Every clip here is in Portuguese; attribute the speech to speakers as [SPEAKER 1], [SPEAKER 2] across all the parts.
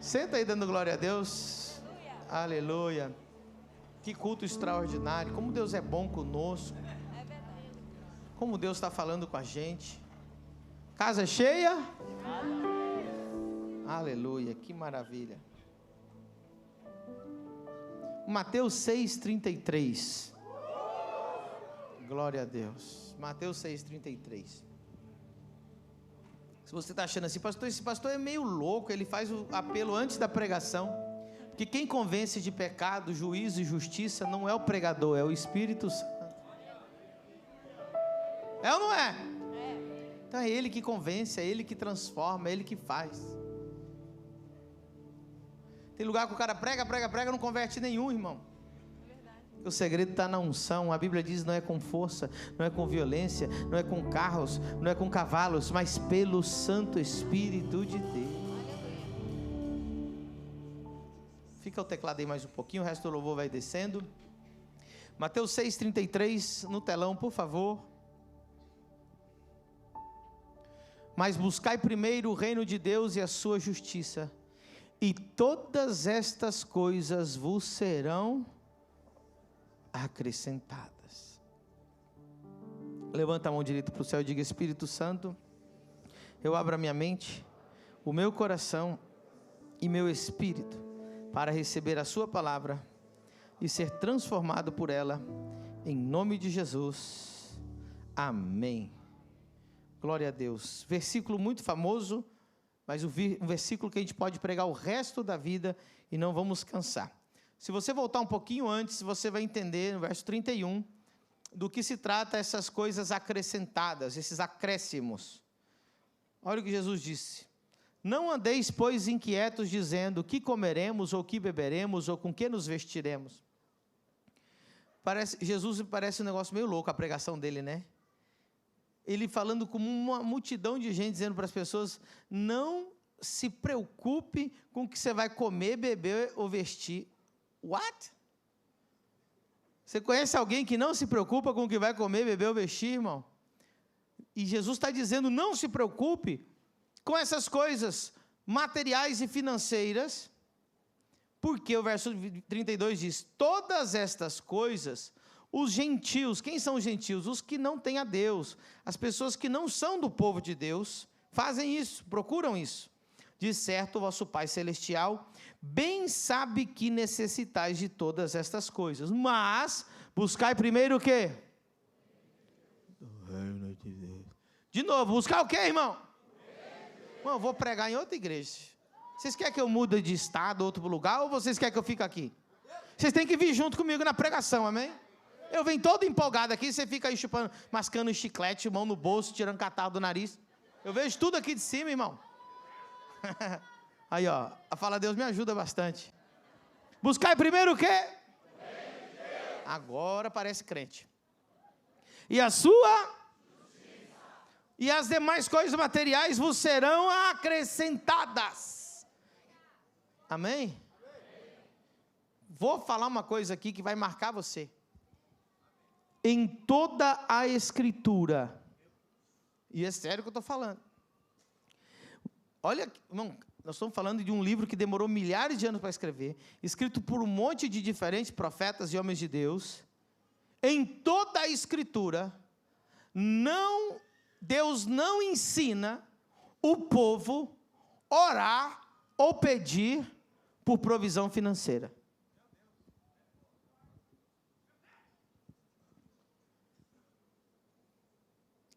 [SPEAKER 1] Senta aí dando glória a Deus. Aleluia. Aleluia. Que culto extraordinário. Como Deus é bom conosco.
[SPEAKER 2] É verdade.
[SPEAKER 1] Como Deus está falando com a gente. Casa cheia? Aleluia. Que maravilha. Mateus 6,33. Glória a Deus. Mateus 6,33. Se você está achando assim, pastor, esse pastor é meio louco, ele faz o apelo antes da pregação. Porque quem convence de pecado, juízo e justiça não é o pregador, é o Espírito Santo. É ou não é?
[SPEAKER 2] É.
[SPEAKER 1] Então é Ele que convence, é Ele que transforma, é Ele que faz. Tem lugar que o cara prega, não converte nenhum, irmão. O segredo está na unção. A Bíblia diz: não é com força, não é com violência, não é com carros, não é com cavalos, mas pelo Santo Espírito de Deus. Fica o teclado aí mais um pouquinho, o resto do louvor vai descendo. Mateus 6,33 no telão, por favor. Mas buscai primeiro o reino de Deus e a sua justiça, e todas estas coisas vos serão acrescentadas. Levanta a mão direita para o céu e diga: Espírito Santo, eu abro a minha mente, o meu coração e meu espírito para receber a sua palavra e ser transformado por ela, em nome de Jesus, amém. Glória a Deus. Versículo muito famoso, mas um versículo que a gente pode pregar o resto da vida e não vamos cansar. Se você voltar um pouquinho antes, você vai entender no verso 31, do que se trata essas coisas acrescentadas, esses acréscimos. Olha o que Jesus disse: não andeis, pois, inquietos, dizendo: que comeremos, ou que beberemos, ou com que nos vestiremos. Jesus parece um negócio meio louco, a pregação dele, né? Ele falando com uma multidão de gente, dizendo para as pessoas: não se preocupe com o que você vai comer, beber ou vestir. What? Você conhece alguém que não se preocupa com o que vai comer, beber ou vestir, irmão? E Jesus está dizendo: não se preocupe com essas coisas materiais e financeiras, porque o verso 32 diz: todas estas coisas, os gentios, quem são os gentios? Os que não têm a Deus, as pessoas que não são do povo de Deus, fazem isso, procuram isso. De certo, o vosso Pai Celestial bem sabe que necessitais de todas estas coisas, mas buscai primeiro o quê? De novo, buscar o quê, irmão? Irmão, eu vou pregar em outra igreja. Vocês querem que eu mude de estado, outro lugar, ou vocês querem que eu fique aqui? Vocês têm que vir junto comigo na pregação, amém? Eu venho todo empolgado aqui, você fica aí chupando, mascando chiclete, mão no bolso, tirando catarro do nariz. Eu vejo tudo aqui de cima, irmão. Aí, ó, a fala Deus me ajuda bastante. Buscai primeiro o quê? Agora parece crente. E a sua? E as demais coisas materiais vos serão acrescentadas. Amém? Vou falar uma coisa aqui que vai marcar você. Em toda a Escritura, e é sério que eu estou falando. Olha, irmão, nós estamos falando de um livro que demorou milhares de anos para escrever, escrito por um monte de diferentes profetas e homens de Deus. Em toda a Escritura, Deus não ensina o povo orar ou pedir por provisão financeira.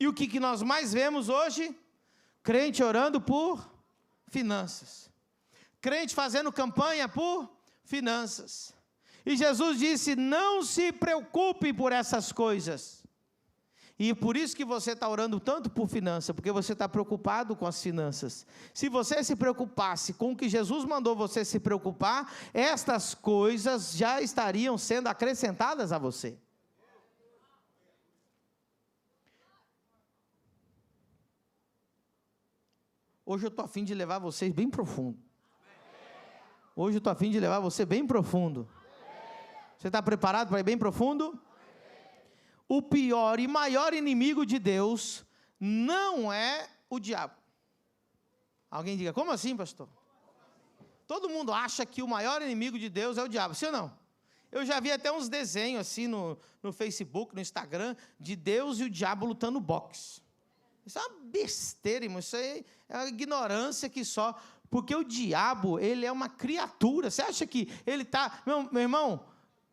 [SPEAKER 1] E o que nós mais vemos hoje? Crente orando por finanças. Crente fazendo campanha por finanças. E Jesus disse: não se preocupe por essas coisas. E por isso que você está orando tanto por finanças, porque você está preocupado com as finanças. Se você se preocupasse com o que Jesus mandou você se preocupar, estas coisas já estariam sendo acrescentadas a você. Hoje eu estou a fim de levar vocês bem profundo. Hoje eu estou a fim de levar você bem profundo. Você está preparado para ir bem profundo? O pior e maior inimigo de Deus não é o diabo. Alguém diga: como assim, pastor? todo mundo acha que o maior inimigo de Deus é o diabo, sim ou não? Eu já vi até uns desenhos assim no Facebook, no Instagram, de Deus e o diabo lutando boxe. Isso é uma besteira, irmão. Isso aí é uma ignorância que só... Porque o diabo, ele é uma criatura. Você acha que ele está... Meu irmão,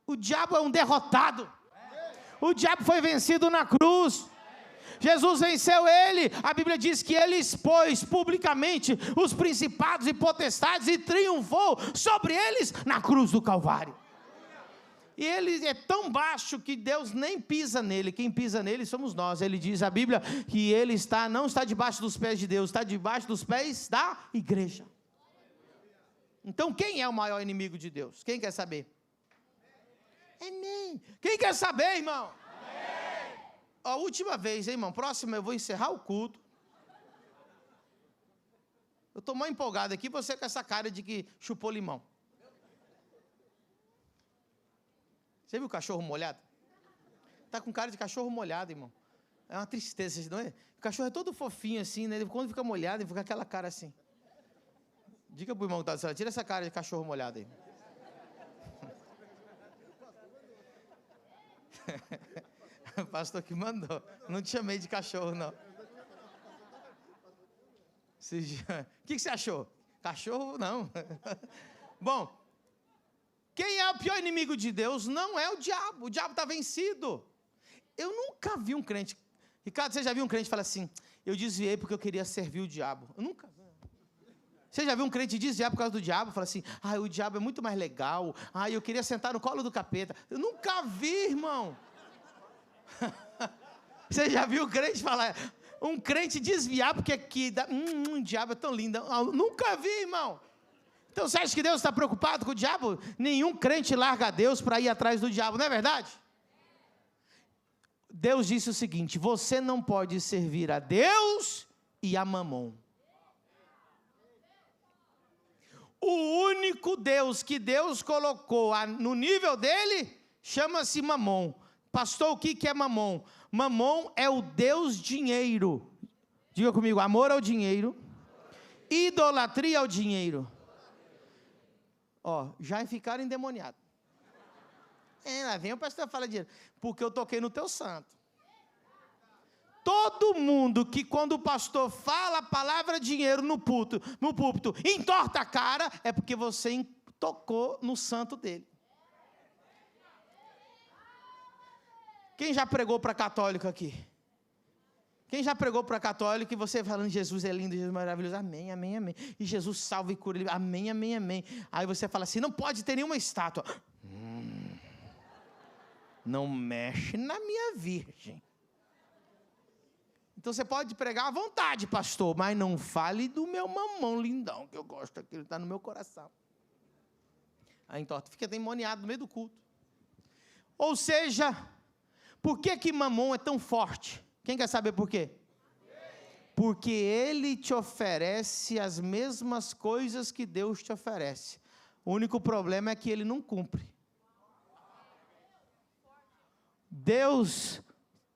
[SPEAKER 1] o diabo é um derrotado. O diabo foi vencido na cruz. Jesus venceu ele. A Bíblia diz que ele expôs publicamente os principados e potestades e triunfou sobre eles na cruz do Calvário. E ele é tão baixo que Deus nem pisa nele. Quem pisa nele somos nós. Ele diz, a Bíblia, que ele não está debaixo dos pés de Deus, está debaixo dos pés da igreja. Então, quem é o maior inimigo de Deus? Quem quer saber? Amém. Quem quer saber, irmão? Amém. A última vez, hein, irmão? Próxima eu vou encerrar o culto. Eu estou mais empolgado aqui, você com essa cara de que chupou limão. Você viu o cachorro molhado? Está com cara de cachorro molhado, irmão. É uma tristeza, não é? O cachorro é todo fofinho assim, né? Quando fica molhado, ele fica com aquela cara assim. Diga pro irmão que está dizendo, tira essa cara de cachorro molhado aí. O pastor que mandou. Não te chamei de cachorro, não. O que você achou? Cachorro, não. Bom, quem é o pior inimigo de Deus não é o diabo. O diabo está vencido. Eu nunca vi um crente... Ricardo, você já viu um crente falar assim, eu desviei porque eu queria servir o diabo? Eu nunca vi. Você já viu um crente desviar por causa do diabo? Fala assim, o diabo é muito mais legal. Eu queria sentar no colo do capeta. Eu nunca vi, irmão. Você já viu um crente falar... Um crente desviar porque o diabo é tão lindo. Eu nunca vi, irmão. Então você acha que Deus está preocupado com o diabo? Nenhum crente larga Deus para ir atrás do diabo, não é verdade? Deus disse o seguinte, você não pode servir a Deus e a Mamon. O único Deus que Deus colocou no nível dele, chama-se Mamon. Pastor, o que é Mamon? Mamon é o Deus dinheiro. Diga comigo, amor ao dinheiro, idolatria ao dinheiro. Já ficaram endemoniados. Lá vem o pastor falar dinheiro. Porque eu toquei no teu santo. Todo mundo que quando o pastor fala a palavra dinheiro no púlpito, entorta a cara, é porque você tocou no santo dele. Quem já pregou para católico aqui? Quem já pregou para católico e você falando, Jesus é lindo, Jesus é maravilhoso, amém, amém, amém. E Jesus salva e cura, ele, amém, amém, amém. Aí você fala assim, não pode ter nenhuma estátua. Não mexe na minha virgem. Então você pode pregar à vontade, pastor, mas não fale do meu mamão lindão, que eu gosto, que ele está no meu coração. Aí entorta, fica endemoniado no meio do culto. Ou seja, por que mamon é tão forte? Quem quer saber por quê? Porque ele te oferece as mesmas coisas que Deus te oferece. O único problema é que ele não cumpre. Deus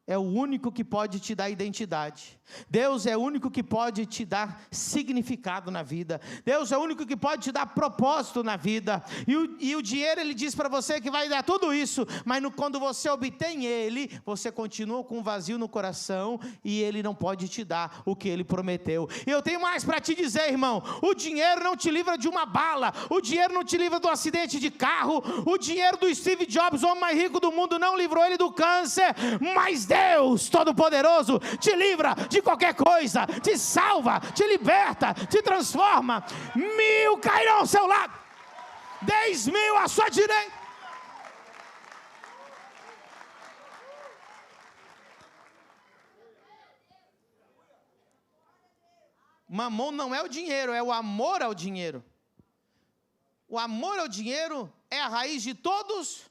[SPEAKER 1] é o único que pode te dar identidade. Deus é o único que pode te dar significado na vida. Deus é o único que pode te dar propósito na vida. E o dinheiro, ele diz para você que vai dar tudo isso, mas quando você obtém ele, você continua com um vazio no coração e ele não pode te dar o que ele prometeu. E eu tenho mais para te dizer, irmão. O dinheiro não te livra de uma bala. O dinheiro não te livra do acidente de carro. O dinheiro do Steve Jobs, o homem mais rico do mundo, não livrou ele do câncer. Mas Deus Todo-Poderoso te livra de qualquer coisa, te salva, te liberta, te transforma. 1000 cairão ao seu lado, 10.000 à sua direita. Mamon não é o dinheiro, é o amor ao dinheiro. O amor ao dinheiro é a raiz de todos.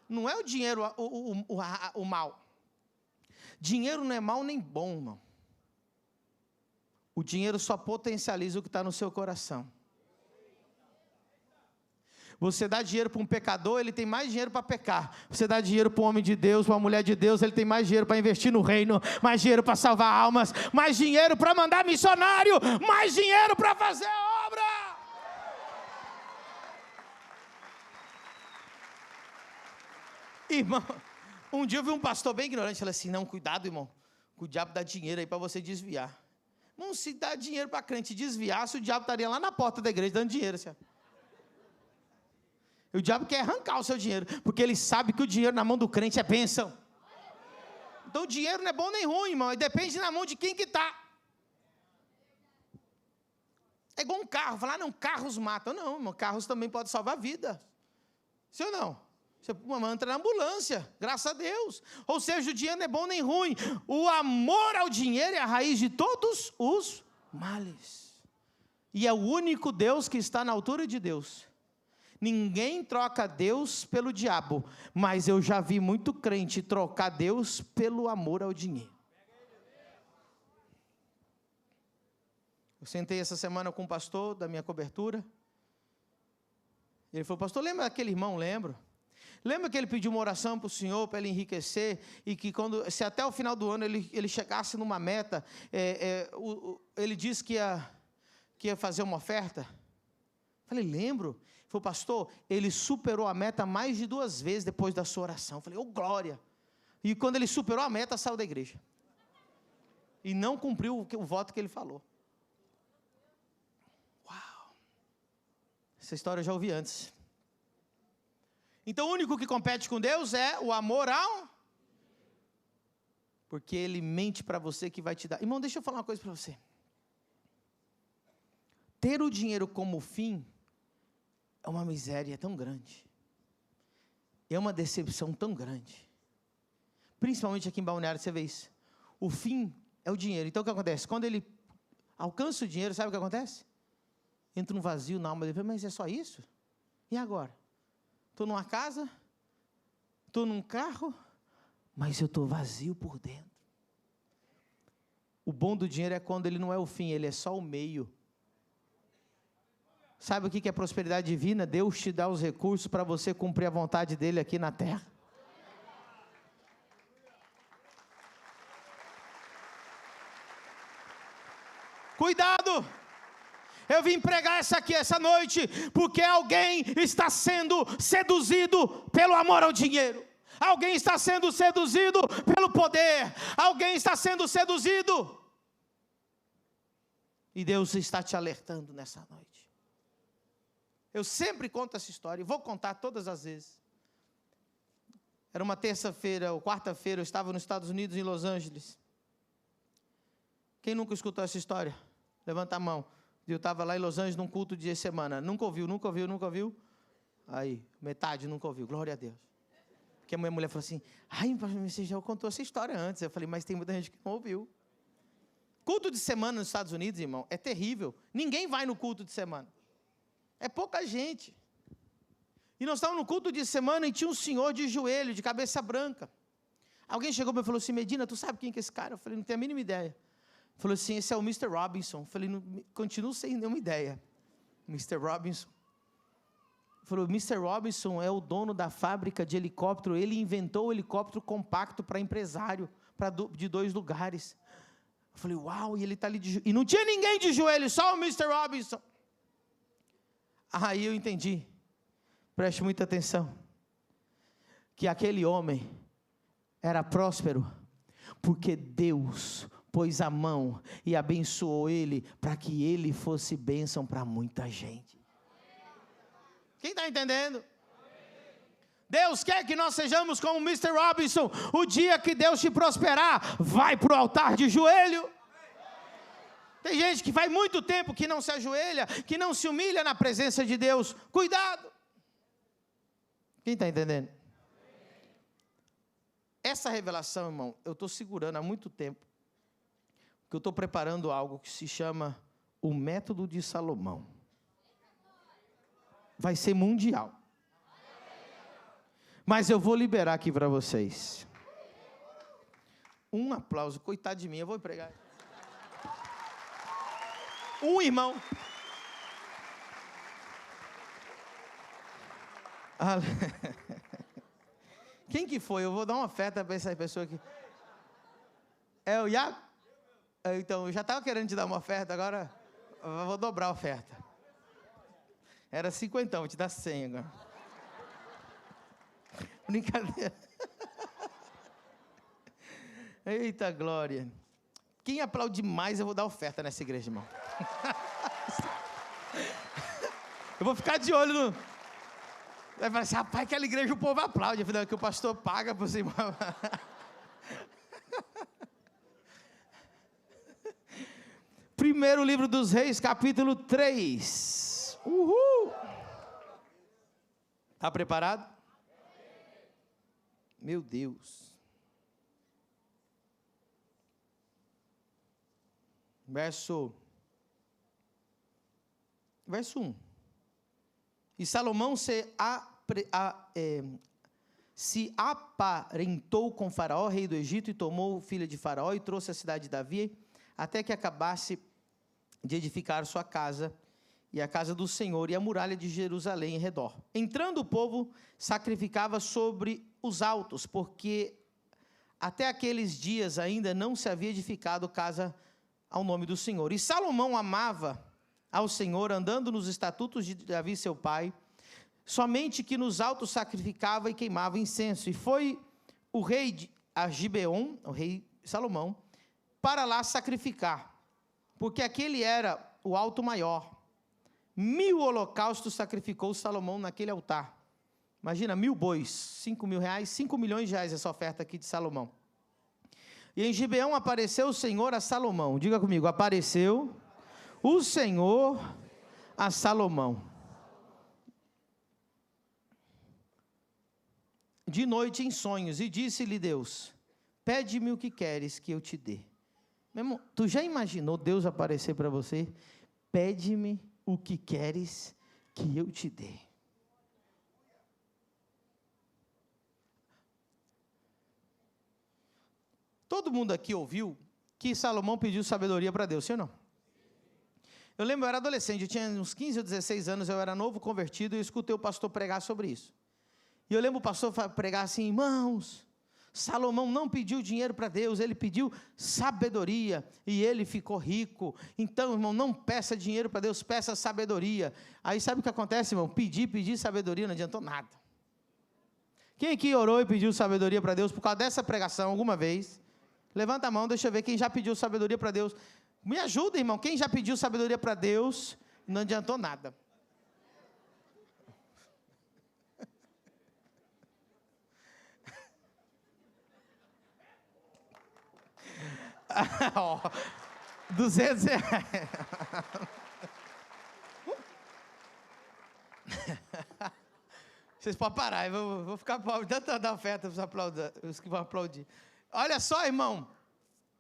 [SPEAKER 1] Não é o dinheiro o mal. Dinheiro não é mal nem bom, irmão. O dinheiro só potencializa o que está no seu coração. Você dá dinheiro para um pecador, ele tem mais dinheiro para pecar. Você dá dinheiro para um homem de Deus, para uma mulher de Deus, ele tem mais dinheiro para investir no reino, mais dinheiro para salvar almas, mais dinheiro para mandar missionário, mais dinheiro para fazer obra. Irmão, um dia eu vi um pastor bem ignorante, falei assim, não, cuidado, irmão, que o diabo dá dinheiro aí para você desviar. Irmão, se dá dinheiro para crente desviar, o diabo estaria lá na porta da igreja dando dinheiro, assim. O diabo quer arrancar o seu dinheiro, porque ele sabe que o dinheiro na mão do crente é bênção. Então o dinheiro não é bom nem ruim, irmão, depende na mão de quem que está. É igual um carro, falar, não, carros matam. Não, irmão, carros também podem salvar a vida. Sim ou não? Você entra na ambulância, graças a Deus. Ou seja, o dinheiro não é bom nem ruim. O amor ao dinheiro é a raiz de todos os males. E é o único Deus que está na altura de Deus. Ninguém troca Deus pelo diabo, mas eu já vi muito crente trocar Deus pelo amor ao dinheiro. Eu sentei essa semana com um pastor da minha cobertura. Ele falou, pastor, lembra daquele irmão? Lembro. Lembra que ele pediu uma oração para o Senhor, para ele enriquecer, e que se até o final do ano ele chegasse numa meta, ele disse que ia fazer uma oferta? Eu falei, lembro. Ele falou, pastor, ele superou a meta mais de 2 vezes depois da sua oração. Eu falei, glória. E quando ele superou a meta, saiu da igreja. E não cumpriu o voto que ele falou. Uau. Essa história eu já ouvi antes. Então o único que compete com Deus é o amor ao... Porque Ele mente para você que vai te dar. Irmão, deixa eu falar uma coisa para você. Ter o dinheiro como fim é uma miséria tão grande. É uma decepção tão grande. Principalmente aqui em Balneário, você vê isso. O fim é o dinheiro. Então o que acontece? Quando ele alcança o dinheiro, sabe o que acontece? Entra um vazio na alma dele. Mas é só isso? E agora? Estou numa casa, estou num carro, mas eu estou vazio por dentro. O bom do dinheiro é quando ele não é o fim, ele é só o meio. Sabe o que é prosperidade divina? Deus te dá os recursos para você cumprir a vontade dele aqui na terra. Cuidado! Eu vim pregar essa noite, porque alguém está sendo seduzido pelo amor ao dinheiro. Alguém está sendo seduzido pelo poder. Alguém está sendo seduzido. E Deus está te alertando nessa noite. Eu sempre conto essa história, e vou contar todas as vezes. Era uma terça-feira ou quarta-feira, eu estava nos Estados Unidos, em Los Angeles. Quem nunca escutou essa história? Levanta a mão. Eu estava lá em Los Angeles num culto de semana. Nunca ouviu? Aí, metade nunca ouviu. Glória a Deus. Porque a minha mulher falou assim, ai, você já contou essa história antes. Eu falei, mas tem muita gente que não ouviu. Culto de semana nos Estados Unidos, irmão, é terrível. Ninguém vai no culto de semana. É pouca gente. E nós estávamos no culto de semana e tinha um senhor de joelho, de cabeça branca. Alguém chegou para mim e falou assim, Medina, tu sabe quem que é esse cara? Eu falei, não tenho a mínima ideia. Falou assim, esse é o Mr. Robinson. Falei, não, continuo sem nenhuma ideia. Mr. Robinson. Falou, Mr. Robinson é o dono da fábrica de helicóptero. Ele inventou o helicóptero compacto para empresário, de 2 lugares. Eu falei, uau, e ele está ali de joelho. E não tinha ninguém de joelho, só o Mr. Robinson. Aí eu entendi. Preste muita atenção. Que aquele homem era próspero, porque Deus pôs a mão e abençoou ele, para que ele fosse bênção para muita gente. Quem está entendendo? Deus quer que nós sejamos como Mr. Robinson. O dia que Deus te prosperar, vai para o altar de joelho. Tem gente que faz muito tempo que não se ajoelha, que não se humilha na presença de Deus. Cuidado. Quem está entendendo? Essa revelação, irmão, eu estou segurando há muito tempo. Que eu estou preparando algo que se chama o método de Salomão. Vai ser mundial. Mas eu vou liberar aqui para vocês. Um aplauso, coitado de mim, eu vou pregar. Um irmão. Quem que foi? Eu vou dar uma oferta para essa pessoa aqui. É o Iago? Então, eu já estava querendo te dar uma oferta, agora eu vou dobrar a oferta. Era 50, vou te dar 100 agora. Brincadeira. Eita glória. Quem aplaude mais, eu vou dar oferta nessa igreja, irmão. Eu vou ficar de olho no... Vai falar assim, rapaz, aquela igreja o povo aplaude. Afinal, que o pastor paga por cima. Primeiro livro dos Reis, capítulo 3. Uhul! Está preparado? Meu Deus. Verso 1. E Salomão se aparentou com Faraó, rei do Egito, e tomou filha de Faraó e trouxe a cidade de Davi, até que acabasse de edificar sua casa, e a casa do Senhor, e a muralha de Jerusalém em redor. Entrando o povo, sacrificava sobre os altos, porque até aqueles dias ainda não se havia edificado casa ao nome do Senhor. E Salomão amava ao Senhor, andando nos estatutos de Davi seu pai, somente que nos altos sacrificava e queimava incenso. E foi o rei a Gibeon, o rei Salomão, para lá sacrificar, porque aquele era o alto maior. 1000 holocaustos sacrificou Salomão naquele altar. Imagina, 1000 bois, 5 mil reais, 5 milhões de reais essa oferta aqui de Salomão. E em Gibeão apareceu o Senhor a Salomão. Diga comigo, apareceu o Senhor a Salomão. De noite em sonhos, e disse-lhe Deus, pede-me o que queres que eu te dê. Meu irmão, tu já imaginou Deus aparecer para você? Pede-me o que queres que eu te dê. Todo mundo aqui ouviu que Salomão pediu sabedoria para Deus, sim ou não? Eu lembro, eu era adolescente, eu tinha uns 15 ou 16 anos, eu era novo convertido, e eu escutei o pastor pregar sobre isso. E eu lembro o pastor pregar assim, irmãos, Salomão não pediu dinheiro para Deus, ele pediu sabedoria, e ele ficou rico. Então, irmão, não peça dinheiro para Deus, peça sabedoria. Aí sabe o que acontece, irmão? Pedir sabedoria não adiantou nada. Quem aqui orou e pediu sabedoria para Deus por causa dessa pregação alguma vez? Levanta a mão, deixa eu ver quem já pediu sabedoria para Deus. Me ajuda, irmão, quem já pediu sabedoria para Deus, não adiantou nada. Oh, 200 reais. Vocês podem parar, eu vou ficar aplaudindo, tanto dar oferta para os que vão aplaudir. Olha só, irmão,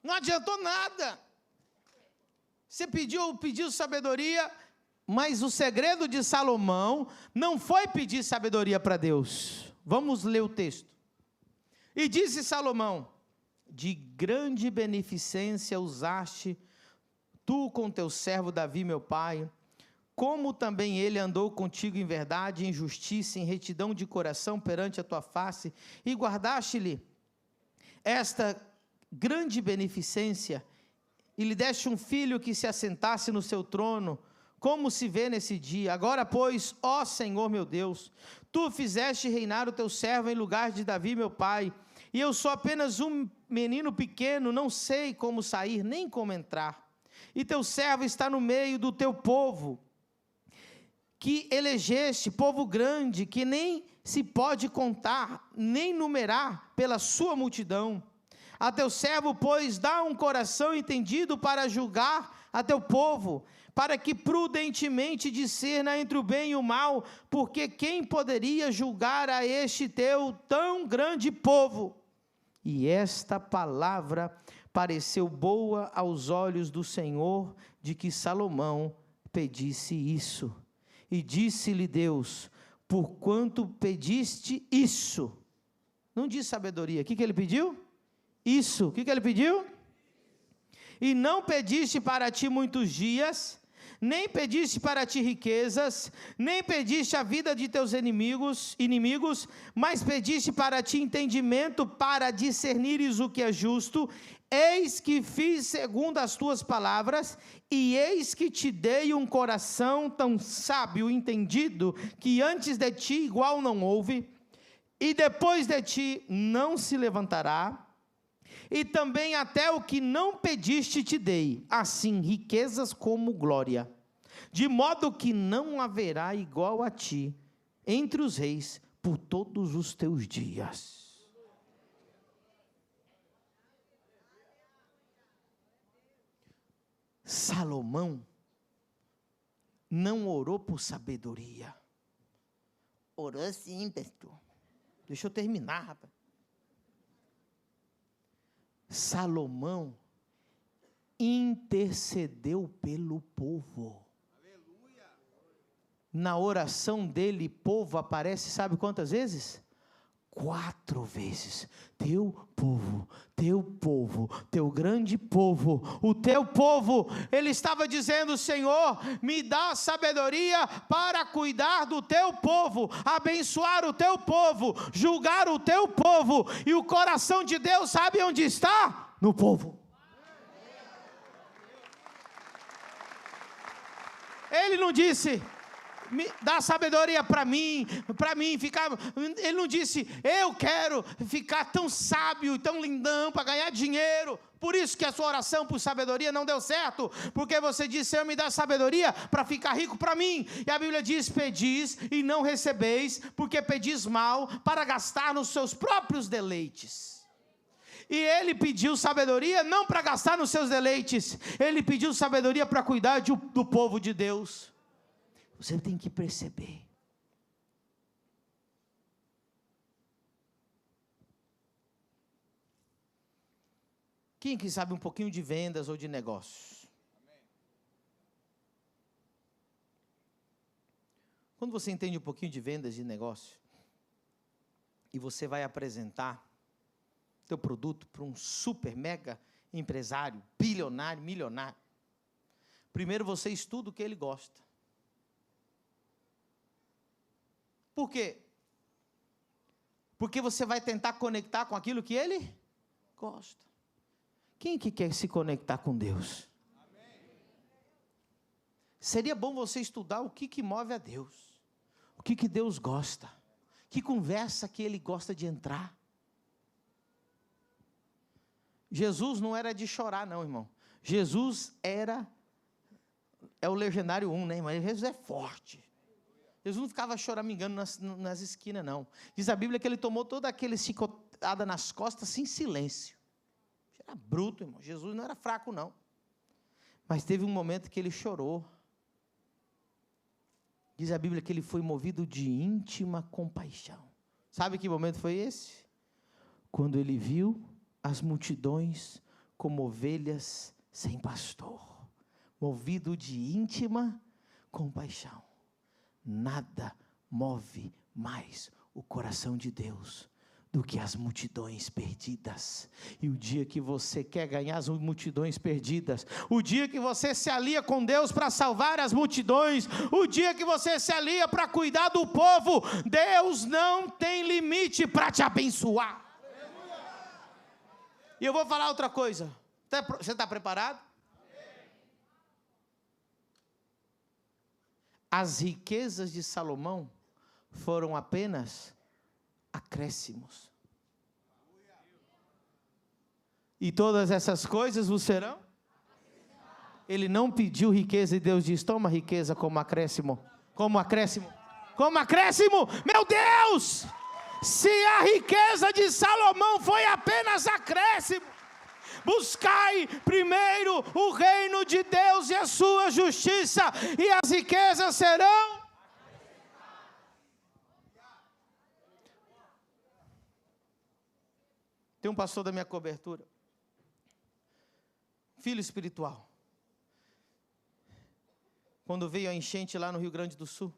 [SPEAKER 1] não adiantou nada. Você pediu sabedoria, mas o segredo de Salomão não foi pedir sabedoria para Deus. Vamos ler o texto. E disse Salomão, de grande beneficência usaste tu com teu servo Davi, meu pai, como também ele andou contigo em verdade, em justiça, em retidão de coração perante a tua face, e guardaste-lhe esta grande beneficência, e lhe deste um filho que se assentasse no seu trono, como se vê nesse dia. Agora, pois, ó Senhor meu Deus, tu fizeste reinar o teu servo em lugar de Davi, meu pai, e eu sou apenas um menino pequeno, não sei como sair, nem como entrar. E teu servo está no meio do teu povo, que elegeste, povo grande, que nem se pode contar, nem numerar pela sua multidão. A teu servo, pois, dá um coração entendido para julgar a teu povo, para que prudentemente discerna entre o bem e o mal, porque quem poderia julgar a este teu tão grande povo? E esta palavra pareceu boa aos olhos do Senhor, de que Salomão pedisse isso. E disse-lhe Deus, porquanto pediste isso. Não diz sabedoria, o que ele pediu? Isso, o que ele pediu? E não pediste para ti muitos dias, nem pediste para ti riquezas, nem pediste a vida de teus inimigos, mas pediste para ti entendimento, para discernires o que é justo. Eis que fiz segundo as tuas palavras, e eis que te dei um coração tão sábio e entendido, que antes de ti igual não houve, e depois de ti não se levantará. E também até o que não pediste te dei, assim riquezas como glória, de modo que não haverá igual a ti entre os reis por todos os teus dias. Salomão não orou por sabedoria. Orou sim, pastor. Deixa eu terminar, rapaz. Salomão intercedeu pelo povo. Aleluia. Na oração dele, povo aparece, sabe quantas vezes? 4 vezes. Teu povo, teu grande povo, o teu povo. Ele estava dizendo: Senhor, me dá sabedoria para cuidar do teu povo, abençoar o teu povo, julgar o teu povo. E o coração de Deus sabe onde está? No povo. Ele não disse: dá sabedoria para mim ficar. Ele não disse: eu quero ficar tão sábio, tão lindão para ganhar dinheiro. Por isso que a sua oração por sabedoria não deu certo, porque você disse: Senhor, me dá sabedoria para ficar rico para mim. E a Bíblia diz: pedis e não recebeis, porque pedis mal para gastar nos seus próprios deleites. E ele pediu sabedoria não para gastar nos seus deleites, ele pediu sabedoria para cuidar do povo de Deus. Você tem que perceber. Quem que sabe um pouquinho de vendas ou de negócios? Quando você entende um pouquinho de vendas e negócio, e você vai apresentar teu produto para um super mega empresário, bilionário, milionário, primeiro você estuda o que ele gosta. Por quê? Porque você vai tentar conectar com aquilo que ele gosta. Quem que quer se conectar com Deus? Amém. Seria bom você estudar o que move a Deus. O que Deus gosta. Que conversa que Ele gosta de entrar. Jesus não era de chorar não, irmão. Jesus é o legendário 1, né, mas Jesus é forte. Jesus não ficava choramingando nas esquinas, não. Diz a Bíblia que ele tomou toda aquela chicotada nas costas sem silêncio. Era bruto, irmão. Jesus não era fraco, não. Mas teve um momento que ele chorou. Diz a Bíblia que ele foi movido de íntima compaixão. Sabe que momento foi esse? Quando ele viu as multidões como ovelhas sem pastor. Movido de íntima compaixão. Nada move mais o coração de Deus do que as multidões perdidas. E o dia que você quer ganhar as multidões perdidas, o dia que você se alia com Deus para salvar as multidões, o dia que você se alia para cuidar do povo, Deus não tem limite para te abençoar. E eu vou falar outra coisa. Você está preparado? As riquezas de Salomão foram apenas acréscimos. E todas essas coisas vos serão? Ele não pediu riqueza e Deus diz: toma riqueza como acréscimo. Como acréscimo? Como acréscimo? Meu Deus! Se a riqueza de Salomão foi apenas acréscimo, buscai primeiro o reino de Deus e a sua justiça, e as riquezas serão. Tem um pastor da minha cobertura, filho espiritual. Quando veio a enchente lá no Rio Grande do Sul,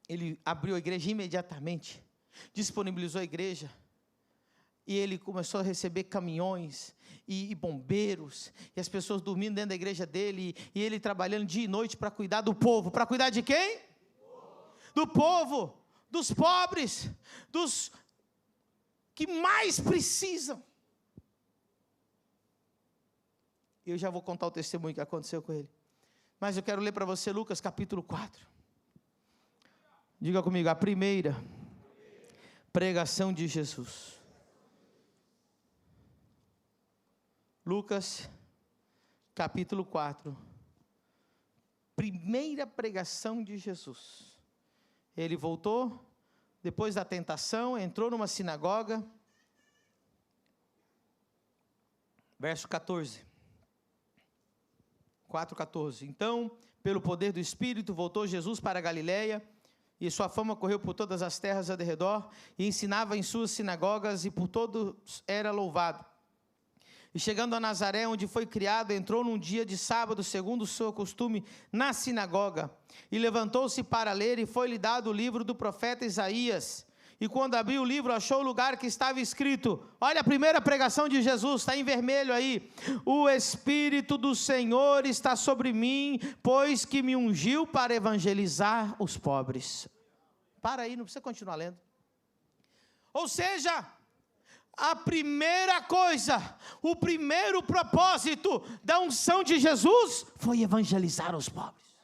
[SPEAKER 1] ele abriu a igreja imediatamente, disponibilizou a igreja. E ele começou a receber caminhões e bombeiros, e as pessoas dormindo dentro da igreja dele, e ele trabalhando dia e noite para cuidar do povo. Para cuidar de quem? Do povo, dos pobres, dos que mais precisam. Eu já vou contar o testemunho que aconteceu com ele. Mas eu quero ler para você Lucas capítulo 4. Diga comigo: a primeira pregação de Jesus. Lucas, capítulo 4. Primeira pregação de Jesus. Ele voltou, depois da tentação, entrou numa sinagoga. Verso 14. 4:14. Então, pelo poder do Espírito, voltou Jesus para a Galiléia, e sua fama correu por todas as terras ao redor, e ensinava em suas sinagogas, e por todos era louvado. E chegando a Nazaré, onde foi criado, entrou num dia de sábado, segundo o seu costume, na sinagoga, e levantou-se para ler, e foi-lhe dado o livro do profeta Isaías. E quando abriu o livro, achou o lugar que estava escrito, olha a primeira pregação de Jesus, está em vermelho aí: o Espírito do Senhor está sobre mim, pois que me ungiu para evangelizar os pobres. Para aí, não precisa continuar lendo. Ou seja, a primeira coisa, o primeiro propósito da unção de Jesus foi evangelizar os pobres.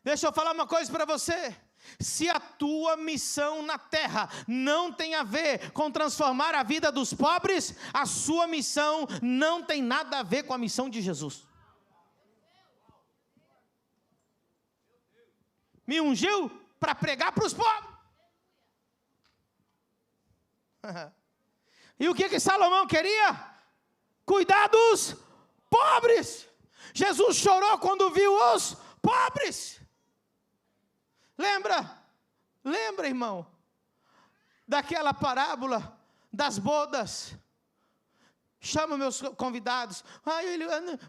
[SPEAKER 1] Deixa eu falar uma coisa para você. Se a tua missão na terra não tem a ver com transformar a vida dos pobres, a sua missão não tem nada a ver com a missão de Jesus. Me ungiu para pregar para os pobres. E o que Salomão queria? Cuidar dos pobres. Jesus chorou quando viu os pobres. Lembra, irmão, daquela parábola das bodas? Chama meus convidados.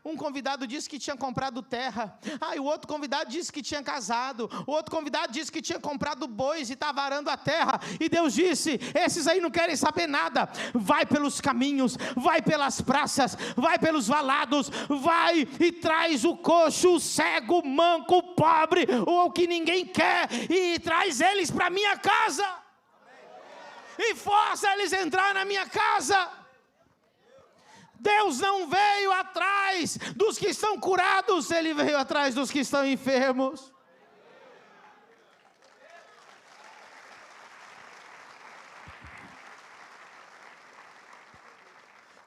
[SPEAKER 1] Um convidado disse que tinha comprado terra. O outro convidado disse que tinha casado. O outro convidado disse que tinha comprado bois e estava arando a terra. E Deus disse: esses aí não querem saber nada. Vai pelos caminhos, vai pelas praças, vai pelos valados, vai e traz o coxo, o cego, o manco, o pobre, ou o que ninguém quer, e traz eles para minha casa. E força eles a entrar na minha casa. Deus não veio atrás dos que estão curados, Ele veio atrás dos que estão enfermos.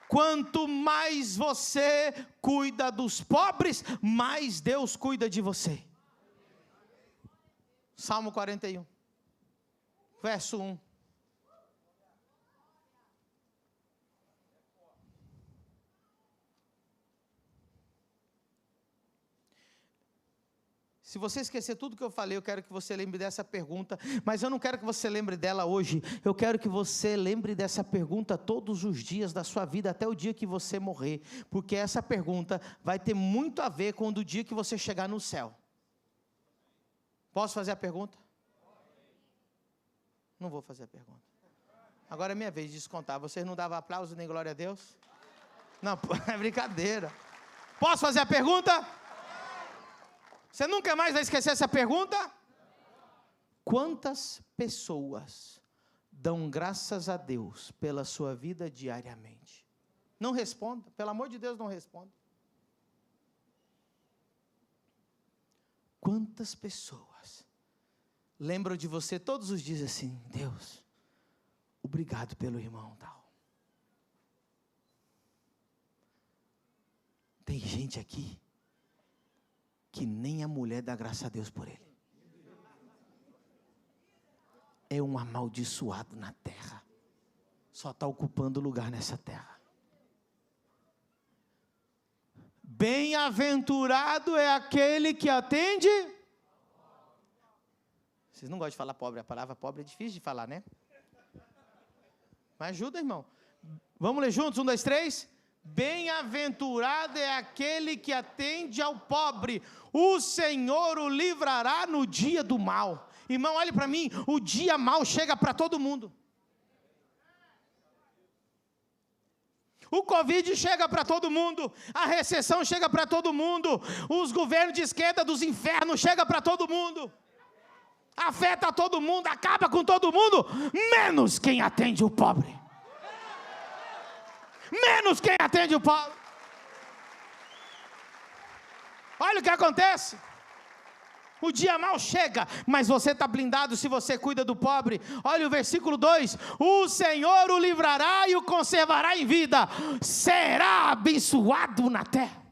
[SPEAKER 1] Quanto mais você cuida dos pobres, mais Deus cuida de você. Salmo 41, verso 1. Se você esquecer tudo que eu falei, eu quero que você lembre dessa pergunta, mas eu não quero que você lembre dela hoje, eu quero que você lembre dessa pergunta todos os dias da sua vida, até o dia que você morrer, porque essa pergunta vai ter muito a ver com o dia que você chegar no céu. Posso fazer a pergunta? Não vou fazer a pergunta. Agora é minha vez de descontar. Vocês não davam aplauso nem glória a Deus? Não, é brincadeira. Posso fazer a pergunta? Você nunca mais vai esquecer essa pergunta? Quantas pessoas dão graças a Deus pela sua vida diariamente? Não responda, pelo amor de Deus, não responda. Quantas pessoas lembram de você todos os dias assim: Deus, obrigado pelo irmão tal. Tem gente aqui que nem a mulher dá graça a Deus por ele. É um amaldiçoado na terra. Só está ocupando lugar nessa terra. Bem-aventurado é aquele que atende. Vocês não gostam de falar pobre, a palavra pobre é difícil de falar, né? Mas ajuda, irmão. Vamos ler juntos? 1, 2, 3. Bem-aventurado é aquele que atende ao pobre, o Senhor o livrará no dia do mal. Irmão, olhe para mim, o dia mal chega para todo mundo. O Covid chega para todo mundo, a recessão chega para todo mundo, os governos de esquerda dos infernos chegam para todo mundo, afeta todo mundo, acaba com todo mundo, menos quem atende o pobre. Menos quem atende o pobre. Olha o que acontece. O dia mau chega, mas você está blindado se você cuida do pobre. Olha o versículo 2: o Senhor o livrará e o conservará em vida, será abençoado na terra,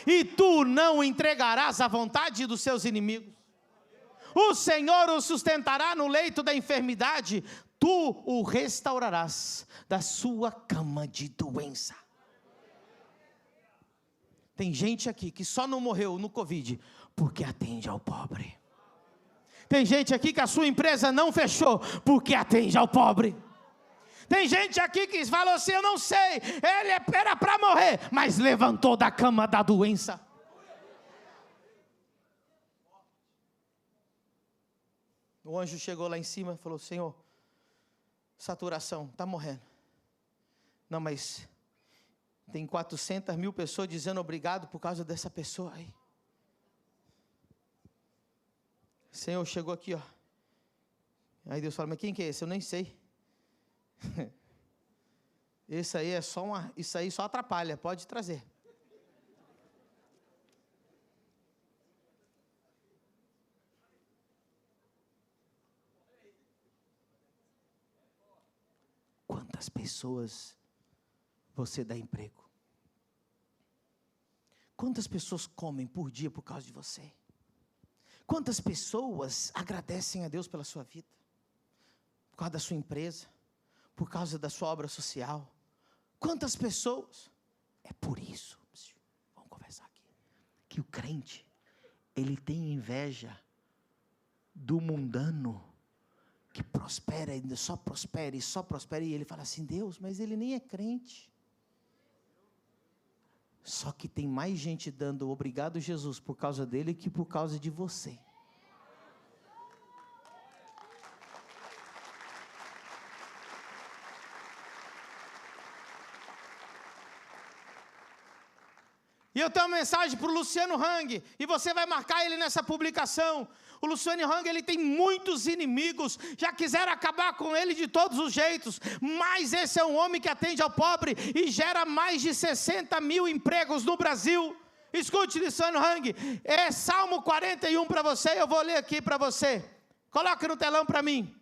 [SPEAKER 1] e tu não o entregarás à vontade dos seus inimigos. O Senhor o sustentará no leito da enfermidade, tu o restaurarás da sua cama de doença. Tem gente aqui que só não morreu no Covid porque atende ao pobre. Tem gente aqui que a sua empresa não fechou porque atende ao pobre. Tem gente aqui que falou assim: eu não sei, ele era para morrer, mas levantou da cama da doença. O anjo chegou lá em cima e falou: Senhor, saturação, está morrendo. Não, mas tem 400 mil pessoas dizendo obrigado por causa dessa pessoa aí. Senhor, chegou aqui, ó. Aí Deus fala: mas quem que é esse? Eu nem sei. Esse aí é só isso aí só atrapalha, pode trazer. Quantas pessoas você dá emprego? Quantas pessoas comem por dia por causa de você? Quantas pessoas agradecem a Deus pela sua vida? Por causa da sua empresa, por causa da sua obra social. Quantas pessoas? É por isso, vamos conversar aqui, que o crente, ele tem inveja do mundano, que prospera, ainda só prospera, e ele fala assim: Deus, mas ele nem é crente. Só que tem mais gente dando obrigado Jesus por causa dele que por causa de você. E eu tenho uma mensagem para o Luciano Hang, e você vai marcar ele nessa publicação. O Luciano Hang, ele tem muitos inimigos, já quiseram acabar com ele de todos os jeitos, mas esse é um homem que atende ao pobre e gera mais de 60 mil empregos no Brasil. Escute, Luciano Hang, é Salmo 41 para você, eu vou ler aqui para você. Coloca no telão para mim.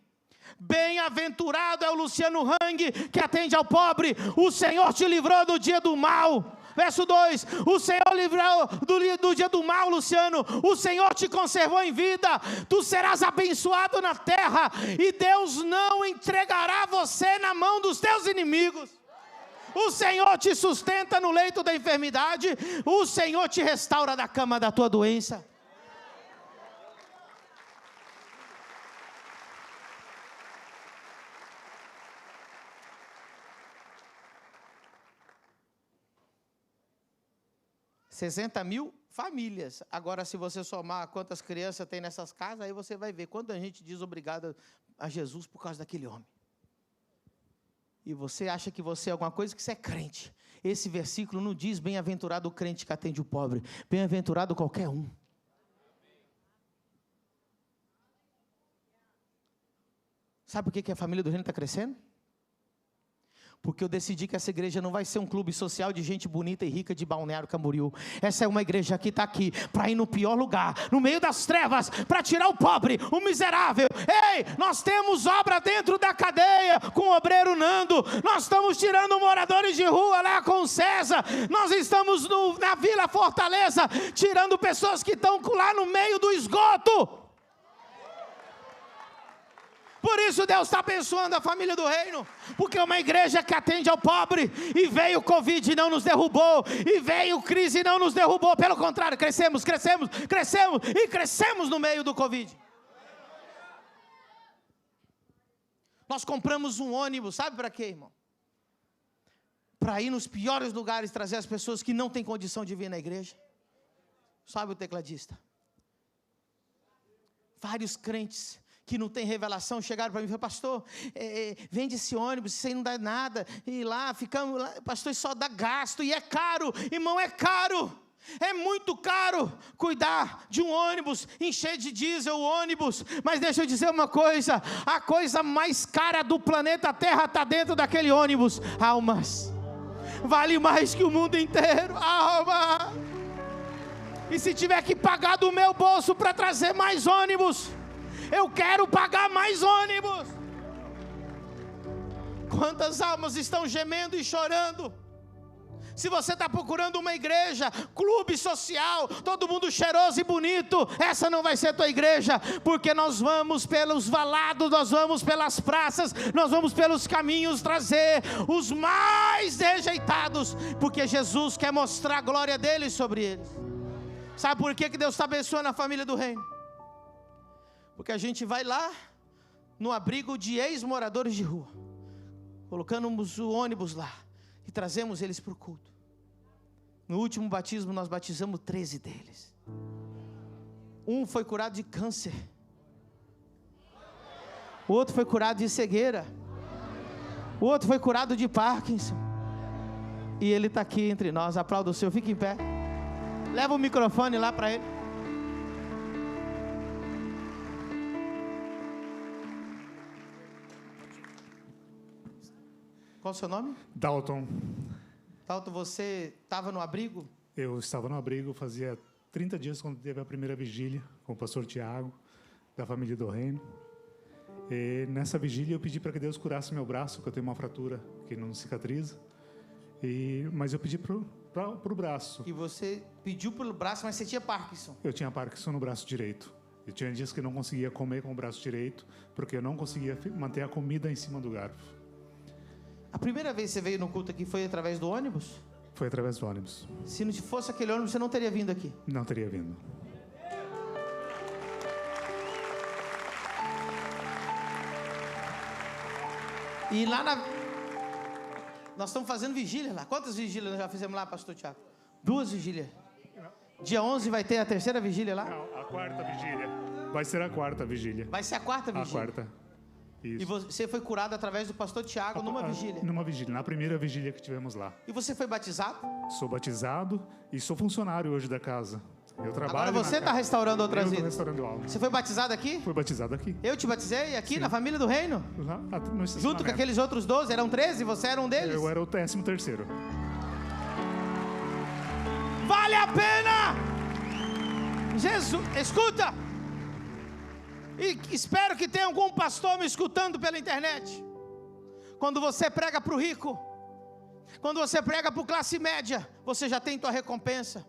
[SPEAKER 1] Bem-aventurado é o Luciano Hang, que atende ao pobre, o Senhor te livrou do dia do mal. Verso 2, o Senhor livrou do dia do mal, Luciano, o Senhor te conservou em vida, tu serás abençoado na terra, e Deus não entregará você na mão dos teus inimigos. O Senhor te sustenta no leito da enfermidade, o Senhor te restaura da cama da tua doença. $60 mil famílias. Agora, se você somar quantas crianças tem nessas casas, aí você vai ver quanta gente diz obrigado a Jesus por causa daquele homem. E você acha que você é alguma coisa, que você é crente. Esse versículo não diz bem-aventurado o crente que atende o pobre. Bem-aventurado qualquer um. Sabe por que a família do reino está crescendo? Porque eu decidi que essa igreja não vai ser um clube social de gente bonita e rica de Balneário Camboriú. Essa é uma igreja que está aqui para ir no pior lugar, no meio das trevas, para tirar o pobre, o miserável. Ei, nós temos obra dentro da cadeia com o obreiro Nando. Nós estamos tirando moradores de rua lá com o César. Nós estamos na Vila Fortaleza, tirando pessoas que estão lá no meio do esgoto. Por isso Deus está abençoando a família do reino, porque é uma igreja que atende ao pobre, e veio o Covid e não nos derrubou, e veio crise e não nos derrubou, pelo contrário, crescemos e crescemos no meio do Covid. Nós compramos um ônibus, sabe para quê, irmão? Para ir nos piores lugares, trazer as pessoas que não têm condição de vir na igreja. Sabe o tecladista? Vários crentes que não tem revelação, chegaram para mim e falaram: pastor, vende esse ônibus, isso aí não dá nada, e lá, ficamos lá, pastor, isso só dá gasto, e é caro, irmão, é caro, é muito caro, cuidar de um ônibus, encher de diesel o ônibus, mas deixa eu dizer uma coisa, a coisa mais cara do planeta Terra está dentro daquele ônibus: almas, vale mais que o mundo inteiro, alma. E se tiver que pagar do meu bolso para trazer mais ônibus, eu quero pagar mais ônibus. Quantas almas estão gemendo e chorando? Se você está procurando uma igreja, clube social, todo mundo cheiroso e bonito, essa não vai ser a tua igreja, porque nós vamos pelos valados, nós vamos pelas praças, nós vamos pelos caminhos trazer os mais rejeitados, porque Jesus quer mostrar a glória dele sobre eles. Sabe por que Deus está abençoando a família do reino? Porque a gente vai lá no abrigo de ex-moradores de rua, colocamos o ônibus lá e trazemos eles para o culto. No último batismo nós batizamos 13 deles. Um foi curado de câncer, o outro foi curado de cegueira, o outro foi curado de Parkinson, e ele está aqui entre nós. Aplauda o Senhor, fique em pé, leva o microfone lá para ele. Qual o seu nome?
[SPEAKER 3] Dalton.
[SPEAKER 1] Dalton, você estava no abrigo?
[SPEAKER 3] Eu estava no abrigo fazia 30 dias quando teve a primeira vigília com o pastor Tiago, da família do Reino. E nessa vigília eu pedi para que Deus curasse meu braço, que eu tenho uma fratura que não cicatriza. Mas eu pedi para o braço.
[SPEAKER 1] E você pediu pelo braço, mas você tinha Parkinson?
[SPEAKER 3] Eu tinha Parkinson no braço direito. Eu tinha dias que eu não conseguia comer com o braço direito, porque eu não conseguia manter a comida em cima do garfo.
[SPEAKER 1] A primeira vez que você veio no culto aqui foi através do ônibus?
[SPEAKER 3] Foi através do ônibus.
[SPEAKER 1] Se não fosse aquele ônibus, você não teria vindo aqui?
[SPEAKER 3] Não teria vindo.
[SPEAKER 1] E lá nós estamos fazendo vigília lá. Quantas vigílias nós já fizemos lá, pastor Tiago? 2 vigílias. Dia 11 vai ter a terceira vigília lá?
[SPEAKER 3] Não, a quarta vigília. Vai ser a quarta vigília.
[SPEAKER 1] Vai ser a quarta vigília?
[SPEAKER 3] A quarta. Isso.
[SPEAKER 1] E você foi curado através do pastor Tiago numa vigília?
[SPEAKER 3] Numa vigília, na primeira vigília que tivemos lá.
[SPEAKER 1] E você foi batizado?
[SPEAKER 3] Sou batizado e sou funcionário hoje da casa. Eu trabalho.
[SPEAKER 1] Agora você está restaurando outras vidas.
[SPEAKER 3] Eu estou restaurando almas.
[SPEAKER 1] Você foi batizado aqui?
[SPEAKER 3] Fui batizado aqui.
[SPEAKER 1] Eu te batizei aqui? Sim. Na família do reino?
[SPEAKER 3] Lá,
[SPEAKER 1] junto com aqueles outros 12, eram 13, você era um deles?
[SPEAKER 3] Eu era o 13º.
[SPEAKER 1] Vale a pena! Jesus, escuta! E espero que tenha algum pastor me escutando pela internet. Quando você prega para o rico, quando você prega para o classe média, você já tem tua recompensa,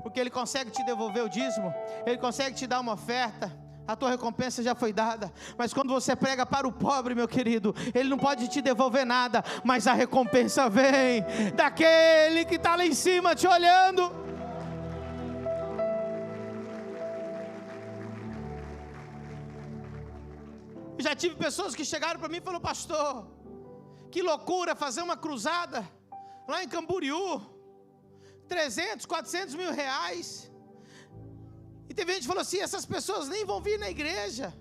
[SPEAKER 1] porque ele consegue te devolver o dízimo, ele consegue te dar uma oferta, a tua recompensa já foi dada. Mas quando você prega para o pobre, meu querido, ele não pode te devolver nada, mas a recompensa vem daquele que está lá em cima te olhando. Já tive pessoas que chegaram para mim e falaram: pastor, que loucura fazer uma cruzada lá em Camboriú, 300, 400 mil reais. E teve gente que falou assim: essas pessoas nem vão vir na igreja,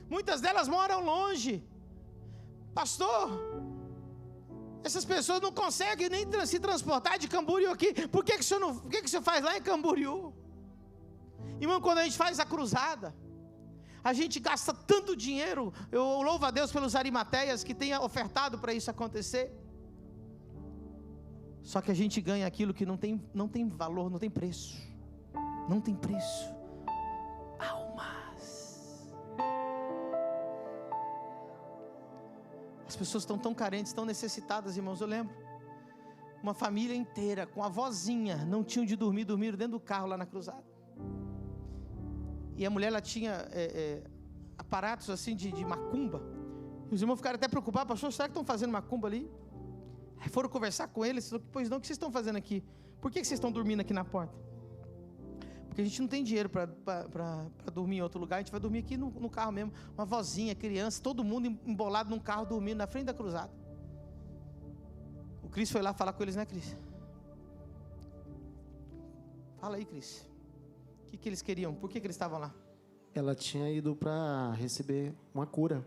[SPEAKER 1] muitas delas moram longe. Pastor, essas pessoas não conseguem nem se transportar de Camboriú aqui, por que o senhor faz lá em Camboriú? Irmão, quando a gente faz a cruzada, a gente gasta tanto dinheiro. Eu louvo a Deus pelos arimateias que tenha ofertado para isso acontecer. Só que a gente ganha aquilo que não tem valor, não tem preço. Não tem preço. Almas. As pessoas estão tão carentes, tão necessitadas, irmãos. Eu lembro, uma família inteira com a vozinha, não tinham de dormir, dormiram dentro do carro lá na cruzada. E a mulher, ela tinha aparatos assim de macumba. E os irmãos ficaram até preocupados: pastor, será que estão fazendo macumba ali? Aí foram conversar com eles: pois não, o que vocês estão fazendo aqui? Por que vocês estão dormindo aqui na porta? Porque a gente não tem dinheiro para dormir em outro lugar, a gente vai dormir aqui no carro mesmo. Uma vozinha, criança, todo mundo embolado num carro dormindo na frente da cruzada. O Cris foi lá falar com eles, né, Cris? Fala aí, Cris. O que eles queriam? Por que eles estavam lá?
[SPEAKER 4] Ela tinha ido para receber uma cura.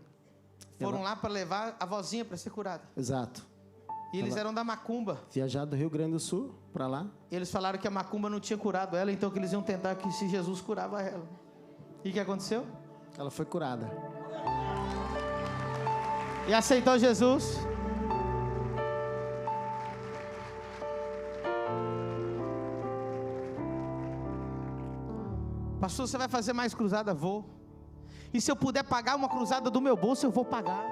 [SPEAKER 1] Foram lá para levar a vozinha para ser curada.
[SPEAKER 4] Exato.
[SPEAKER 1] E eles eram da macumba.
[SPEAKER 4] Viajar do Rio Grande do Sul para lá.
[SPEAKER 1] E eles falaram que a macumba não tinha curado ela, então que eles iam tentar que se Jesus curava ela. E o que aconteceu?
[SPEAKER 4] Ela foi curada.
[SPEAKER 1] E aceitou Jesus. Pastor, você vai fazer mais cruzada? Vou. E se eu puder pagar uma cruzada do meu bolso, eu vou pagar.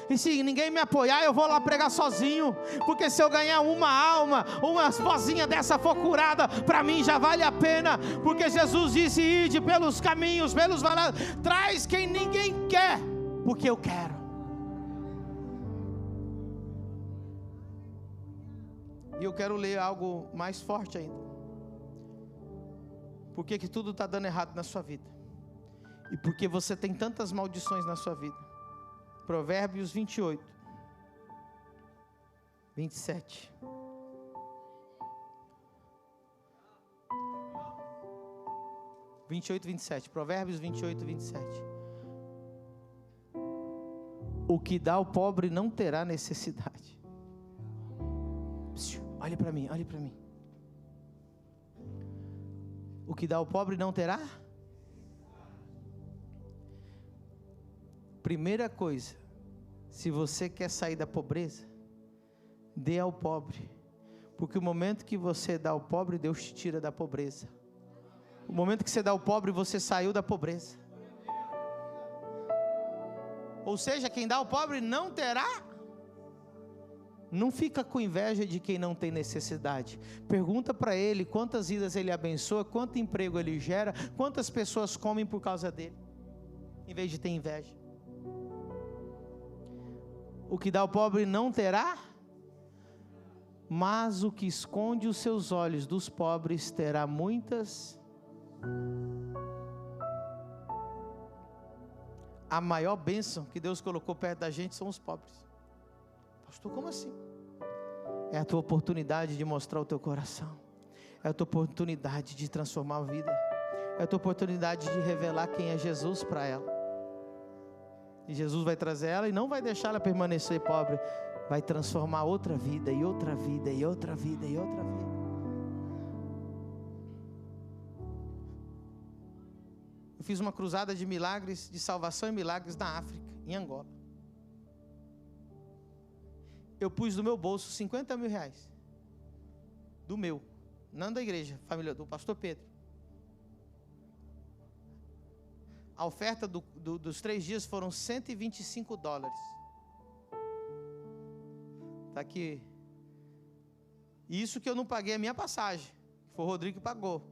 [SPEAKER 1] E se ninguém me apoiar, eu vou lá pregar sozinho. Porque se eu ganhar uma alma, uma vozinha dessa for curada, para mim já vale a pena. Porque Jesus disse: ide pelos caminhos, pelos valados, traz quem ninguém quer, porque eu quero. E eu quero ler algo mais forte ainda. Por que tudo está dando errado na sua vida? E porque você tem tantas maldições na sua vida. Provérbios 28, 27. Provérbios 28, 27. O que dá ao pobre não terá necessidade. Olhe para mim, olhe para mim. O que dá ao pobre não terá? Primeira coisa, se você quer sair da pobreza, dê ao pobre. Porque o momento que você dá ao pobre, Deus te tira da pobreza. O momento que você dá ao pobre, você saiu da pobreza. Ou seja, quem dá ao pobre não terá. Não fica com inveja de quem não tem necessidade. Pergunta para ele quantas vidas ele abençoa, quanto emprego ele gera, quantas pessoas comem por causa dele, em vez de ter inveja. O que dá ao pobre não terá, mas o que esconde os seus olhos dos pobres terá muitas. A maior bênção que Deus colocou perto da gente são os pobres. Pastor, como assim? É a tua oportunidade de mostrar o teu coração. É a tua oportunidade de transformar a vida. É a tua oportunidade de revelar quem é Jesus para ela. E Jesus vai trazer ela e não vai deixar ela permanecer pobre. Vai transformar outra vida, e outra vida, e outra vida, e outra vida. Eu fiz uma cruzada de milagres, de salvação e milagres na África, em Angola. Eu pus do meu bolso 50 mil reais. Do meu, não da igreja, família, do pastor Pedro. A oferta dos 3 dias foram $125. Está aqui. Isso que eu não paguei a minha passagem. Foi o Rodrigo que pagou.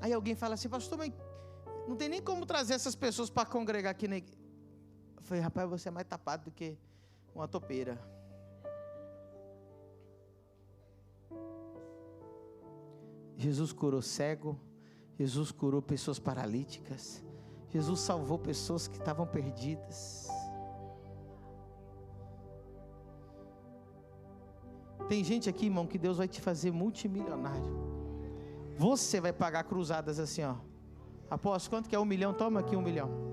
[SPEAKER 1] Aí alguém fala assim: pastor, mas não tem nem como trazer essas pessoas para congregar aqui na igreja. Eu falei: rapaz, você é mais tapado do que uma topeira. Jesus curou cego. Jesus curou pessoas paralíticas. Jesus salvou pessoas que estavam perdidas. Tem gente aqui, irmão, que Deus vai te fazer multimilionário. Você vai pagar cruzadas assim, ó. Apóstolo, quanto que é 1 milhão? Toma aqui 1 milhão.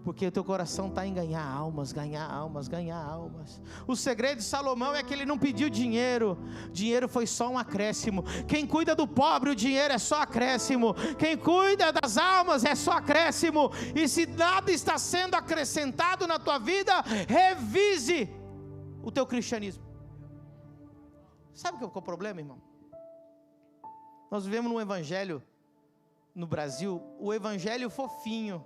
[SPEAKER 1] Porque o teu coração está em ganhar almas, ganhar almas, ganhar almas. O segredo de Salomão é que ele não pediu dinheiro. Dinheiro foi só um acréscimo. Quem cuida do pobre, o dinheiro é só acréscimo. Quem cuida das almas é só acréscimo. E se nada está sendo acrescentado na tua vida, revise o teu cristianismo. Sabe qual é o problema, irmão? Nós vivemos num evangelho no Brasil, o evangelho fofinho.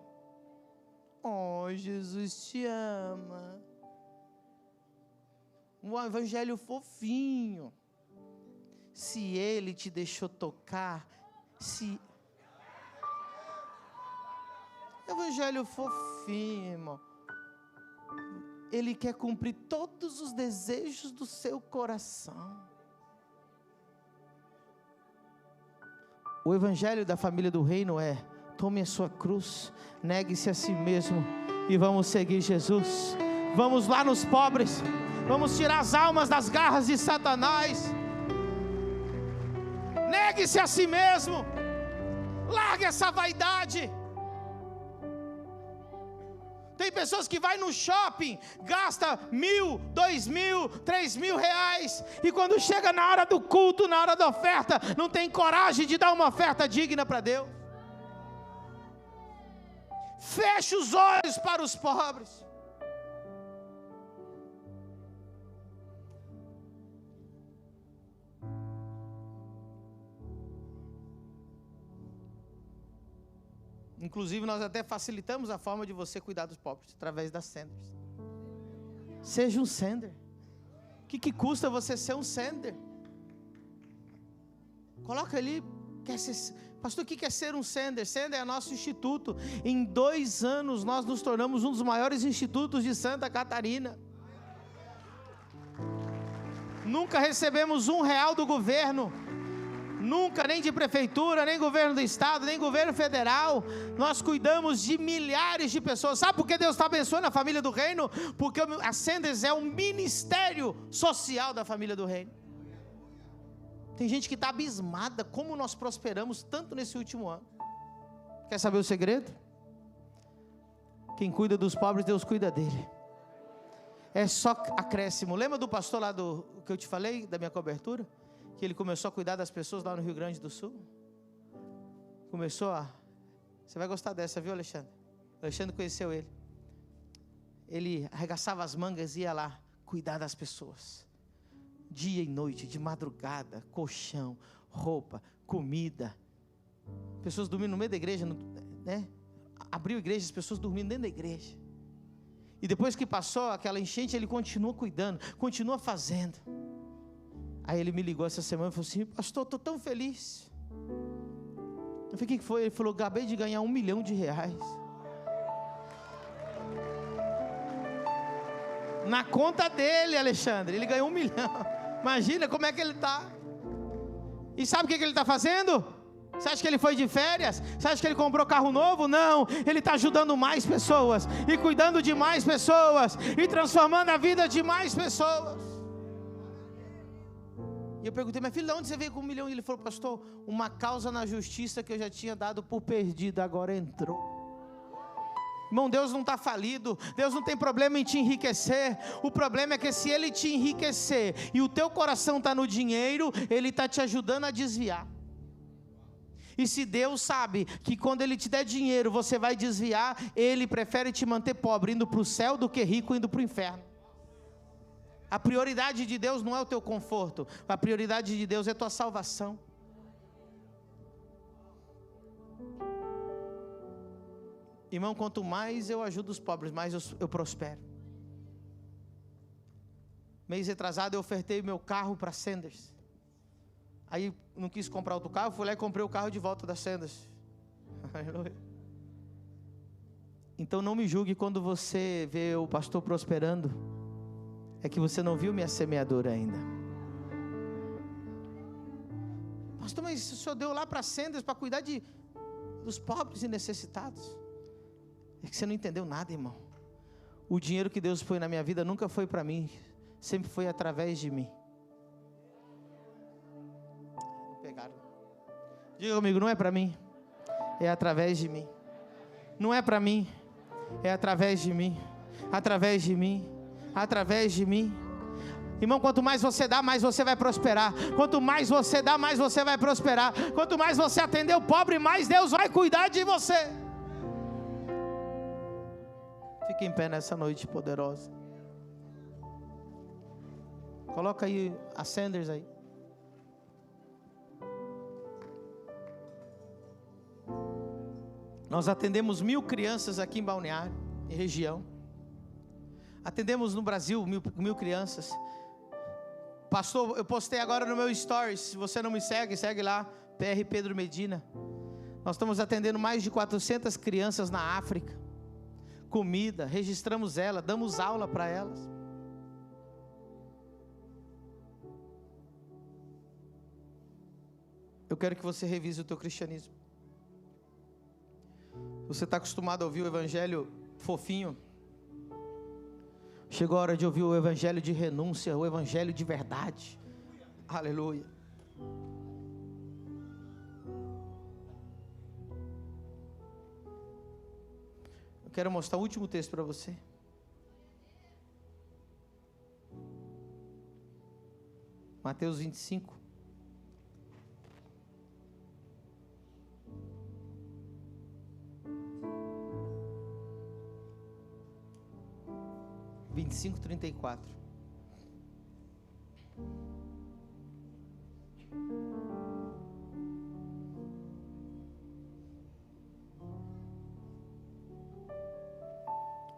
[SPEAKER 1] Oh, Jesus te ama. Um evangelho fofinho. Se ele te deixou tocar, evangelho fofinho, irmão. Ele quer cumprir todos os desejos do seu coração. O evangelho da família do reino é: tome a sua cruz, negue-se a si mesmo e vamos seguir Jesus. Vamos lá nos pobres, vamos tirar as almas das garras de Satanás. Negue-se a si mesmo, largue essa vaidade. Tem pessoas que vai no shopping, gasta 1.000, 2.000, 3.000 reais, e quando chega na hora do culto, na hora da oferta, não tem coragem de dar uma oferta digna para Deus. Feche os olhos para os pobres. Inclusive, nós até facilitamos a forma de você cuidar dos pobres, através das senders. Seja um sender. O que custa você ser um sender? Coloca ali, pastor, o que é ser um sender? Sender é nosso instituto. Em 2 anos, nós nos tornamos um dos maiores institutos de Santa Catarina. Nunca recebemos R$1 do governo. Nunca, nem de prefeitura, nem governo do estado, nem governo federal. Nós cuidamos de milhares de pessoas. Sabe por que Deus está abençoando a família do reino? Porque a Senders é um ministério social da família do reino. Tem gente que está abismada como nós prosperamos tanto nesse último ano. Quer saber o segredo? Quem cuida dos pobres, Deus cuida dele. É só acréscimo. Lembra do pastor lá que eu te falei, da minha cobertura? Que ele começou a cuidar das pessoas lá no Rio Grande do Sul. Você vai gostar dessa, viu, Alexandre? Alexandre conheceu ele. Ele arregaçava as mangas e ia lá cuidar das pessoas. Dia e noite, de madrugada, colchão, roupa, comida. Pessoas dormindo no meio da igreja, né? Abriu a igreja, as pessoas dormindo dentro da igreja. E depois que passou aquela enchente, ele continua cuidando, continua fazendo. Aí ele me ligou essa semana e falou assim: pastor, estou tão feliz. Eu falei: o que foi? Ele falou: acabei de ganhar R$1 milhão. Na conta dele, Alexandre, ele ganhou R$1 milhão. Imagina como é que ele está. E sabe o que ele está fazendo? Você acha que ele foi de férias? Você acha que ele comprou carro novo? Não, ele está ajudando mais pessoas, e cuidando de mais pessoas, e transformando a vida de mais pessoas. E eu perguntei: mas filho, de onde você veio com R$1 milhão? E ele falou: pastor, uma causa na justiça que eu já tinha dado por perdida, agora entrou. Irmão, Deus não está falido, Deus não tem problema em te enriquecer. O problema é que se Ele te enriquecer e o teu coração está no dinheiro, Ele está te ajudando a desviar. E se Deus sabe que quando Ele te der dinheiro você vai desviar, Ele prefere te manter pobre indo para o céu do que rico indo para o inferno. A prioridade de Deus não é o teu conforto, a prioridade de Deus é a tua salvação. Irmão, quanto mais eu ajudo os pobres, mais eu prospero. Mês retrasado eu ofertei meu carro para Senders. Aí não quis comprar outro carro, fui lá e comprei o carro de volta da Senders. Então não me julgue quando você vê o pastor prosperando. É que você não viu minha semeadura ainda. Pastor, mas o senhor deu lá para Senders para cuidar dos pobres e necessitados. É que você não entendeu nada, irmão. O dinheiro que Deus põe na minha vida nunca foi para mim, sempre foi através de mim. Pegaram. Diga comigo: não é para mim, é através de mim. Não é para mim, é através de mim. Através de mim, através de mim. Irmão, quanto mais você dá, mais você vai prosperar. Quanto mais você dá, mais você vai prosperar. Quanto mais você atender o pobre, mais Deus vai cuidar de você. Fique em pé nessa noite poderosa. Coloca aí a Senders aí. Nós atendemos 1.000 crianças aqui em Balneário e região. Atendemos no Brasil 1.000 crianças. Pastor, eu postei agora no meu stories. Se você não me segue, segue lá, PR Pedro Medina. Nós estamos atendendo mais de 400 crianças na África. Comida, registramos elas, damos aula para elas. Eu quero que você revise o teu cristianismo. Você está acostumado a ouvir o evangelho fofinho? Chegou a hora de ouvir o evangelho de renúncia, o evangelho de verdade. Aleluia. Eu quero mostrar o último texto para você. Mateus 25. (25, 34).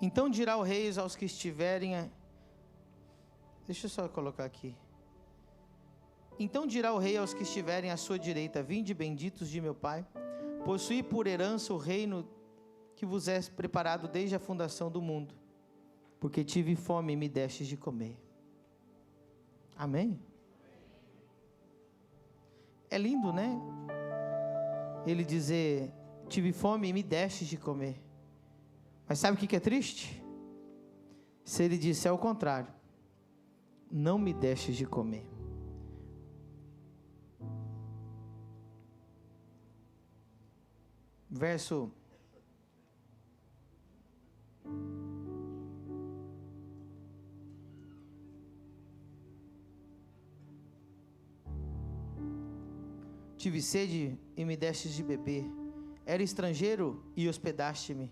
[SPEAKER 1] Então dirá o rei aos que estiverem... Deixa eu só colocar aqui. Então dirá o rei aos que estiverem à sua direita: vinde, benditos de meu Pai, possuí por herança o reino que vos é preparado desde a fundação do mundo, porque tive fome e me destes de comer. Amém? É lindo, né? Ele dizer: tive fome e me destes de comer. Mas sabe o que é triste? Se ele disse ao contrário: não me destes de comer. Verso 'Tive sede e me destes de beber. Era estrangeiro e hospedaste-me.'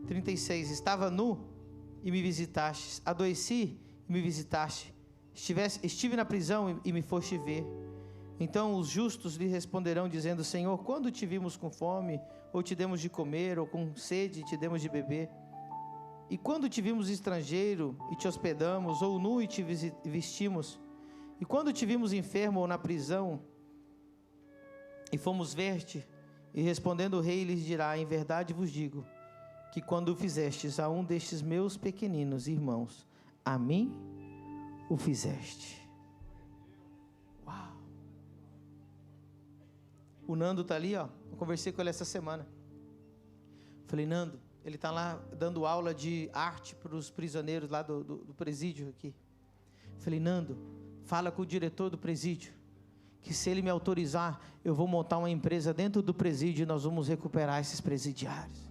[SPEAKER 1] 36. Estava nu e me visitastes. Adoeci e me visitaste. Estive na prisão e me foste ver. Então os justos lhe responderão, dizendo: Senhor, quando te vimos com fome, ou te demos de comer, ou com sede, te demos de beber? E quando te vimos estrangeiro e te hospedamos, ou nu e te vestimos? E quando te vimos enfermo ou na prisão e fomos ver-te? E respondendo o rei lhes dirá: em verdade vos digo, que quando o fizestes a um destes meus pequeninos irmãos, a mim o fizeste. Uau! O Nando está ali, ó. Eu conversei com ele essa semana. Falei: Nando, ele está lá dando aula de arte para os prisioneiros lá do presídio aqui. Falei: Nando, fala com o diretor do presídio, que se ele me autorizar, eu vou montar uma empresa dentro do presídio e nós vamos recuperar esses presidiários.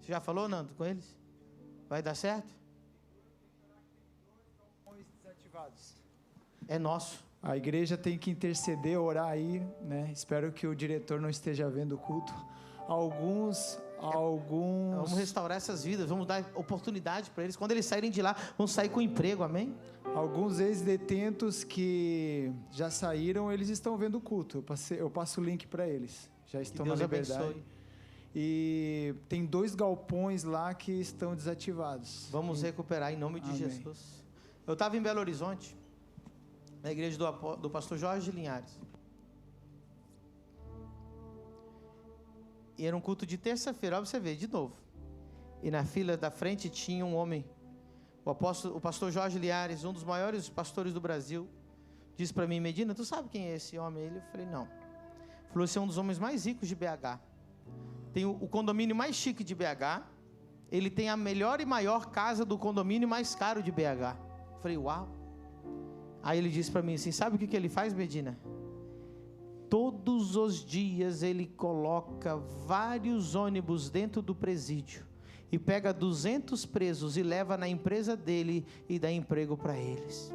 [SPEAKER 1] Você já falou, Nando, com eles? Vai dar certo?
[SPEAKER 5] Desativados.
[SPEAKER 1] É nosso.
[SPEAKER 5] A igreja tem que interceder, orar aí, né? Espero que o diretor não esteja vendo o culto. Alguns...
[SPEAKER 1] Vamos restaurar essas vidas, vamos dar oportunidade para eles. Quando eles saírem de lá, vão sair com emprego, amém?
[SPEAKER 5] Alguns ex-detentos que já saíram, eles estão vendo o culto. Eu passo o link para eles. Já estão na liberdade.
[SPEAKER 1] Abençoe.
[SPEAKER 5] E tem 2 galpões lá que estão desativados.
[SPEAKER 1] Vamos recuperar em nome de
[SPEAKER 5] Amém.
[SPEAKER 1] Jesus. Eu estava em Belo Horizonte, na igreja do pastor Jorge Linhares. E era um culto de terça-feira, ó, você vê, de novo. E na fila da frente tinha um homem, o pastor Jorge Linhares, um dos maiores pastores do Brasil, disse para mim: Medina, tu sabe quem é esse homem? Eu falei: não. Falou: esse é um dos homens mais ricos de BH. Tem o condomínio mais chique de BH. Ele tem a melhor e maior casa do condomínio mais caro de BH. Eu falei: uau. Aí ele disse para mim assim: sabe o que ele faz, Medina? Todos os dias ele coloca vários ônibus dentro do presídio e pega 200 presos e leva na empresa dele e dá emprego para eles.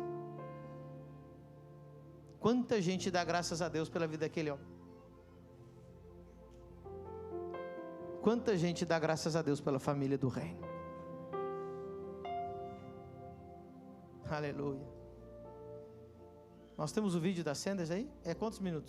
[SPEAKER 1] Quanta gente dá graças a Deus pela vida daquele homem. Quanta gente dá graças a Deus pela família do reino. Aleluia. Nós temos o vídeo das Sanders aí? É quantos minutos?